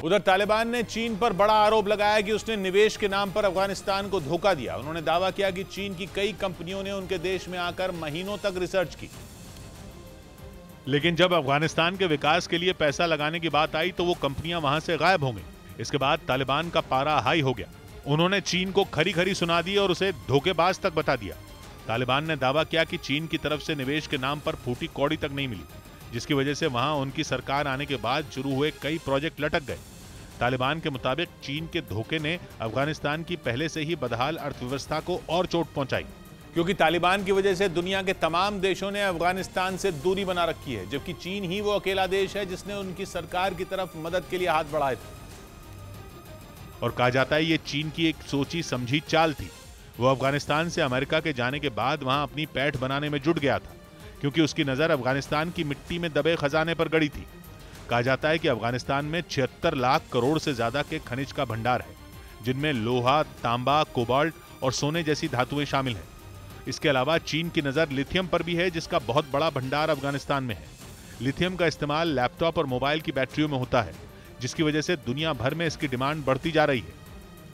उधर तालिबान ने चीन पर बड़ा आरोप लगाया कि उसने निवेश के नाम पर अफगानिस्तान को धोखा दिया। उन्होंने दावा किया कि चीन की कई कंपनियों ने उनके देश में आकर महीनों तक रिसर्च की, लेकिन जब अफगानिस्तान के विकास के लिए पैसा लगाने की बात आई तो वो कंपनियां वहां से गायब हो गई। इसके बाद तालिबान का पारा हाई हो गया। उन्होंने चीन को खरी खरी सुना दी और उसे धोखेबाज तक बता दिया। तालिबान ने दावा किया कि चीन की तरफ से निवेश के नाम पर फूटी कौड़ी तक नहीं मिली, जिसकी वजह से वहां उनकी सरकार आने के बाद शुरू हुए कई प्रोजेक्ट लटक गए। तालिबान के मुताबिक चीन के धोखे ने अफगानिस्तान की पहले से ही बदहाल अर्थव्यवस्था को और चोट पहुंचाई, क्योंकि तालिबान की वजह से दुनिया के तमाम देशों ने अफगानिस्तान से दूरी बना रखी है, जबकि चीन ही वो अकेला देश है जिसने उनकी सरकार की तरफ मदद के लिए हाथ बढ़ाए थे। और कहा जाता है ये चीन की एक सोची समझी चाल थी। वो अफगानिस्तान से अमेरिका के जाने के बाद वहां अपनी पैठ बनाने में जुट गया था, क्योंकि उसकी नजर अफगानिस्तान की मिट्टी में दबे खजाने पर गड़ी थी। कहा जाता है कि अफगानिस्तान में 76 लाख करोड़ से ज्यादा के खनिज का भंडार है, जिनमें लोहा, तांबा, कोबाल्ट और सोने जैसी धातुएं शामिल हैं। इसके अलावा चीन की नजर लिथियम पर भी है, जिसका बहुत बड़ा भंडार अफगानिस्तान में है। लिथियम का इस्तेमाल लैपटॉप और मोबाइल की बैटरियों में होता है, जिसकी वजह से दुनिया भर में इसकी डिमांड बढ़ती जा रही है।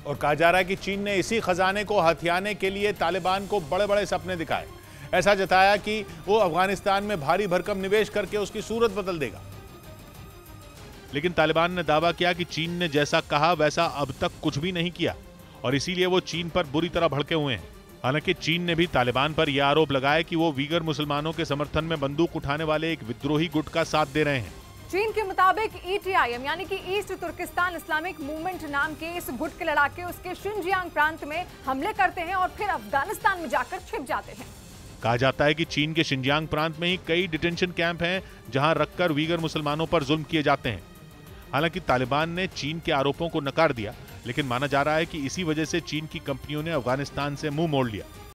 और कहा जा रहा है कि चीन ने इसी खजाने को हथियाने के लिए तालिबान को बड़े बड़े सपने दिखाए। ऐसा जताया कि वो अफगानिस्तान में भारी भरकम निवेश करके उसकी सूरत बदल देगा। लेकिन तालिबान ने दावा किया कि चीन ने जैसा कहा वैसा अब तक कुछ भी नहीं किया, और इसीलिए वो चीन पर बुरी तरह भड़के हुए हैं। हालांकि चीन ने भी तालिबान पर यह आरोप लगाया कि वो वीगर मुसलमानों के समर्थन में बंदूक उठाने वाले एक विद्रोही गुट का साथ दे रहे हैं। चीन के मुताबिक ETIM यानी कि ईस्ट तुर्किस्तान इस्लामिक मूवमेंट नाम के इस गुट के लड़ाके उसके शिनजियांग प्रांत में हमले करते हैं और फिर अफगानिस्तान में जाकर छिप जाते हैं। कहा जाता है कि चीन के शिनजियांग प्रांत में ही कई डिटेंशन कैंप हैं, जहां रखकर वीगर मुसलमानों पर जुल्म किए जाते हैं। हालांकि तालिबान ने चीन के आरोपों को नकार दिया, लेकिन माना जा रहा है कि इसी वजह से चीन की कंपनियों ने अफगानिस्तान से मुंह मोड़ लिया।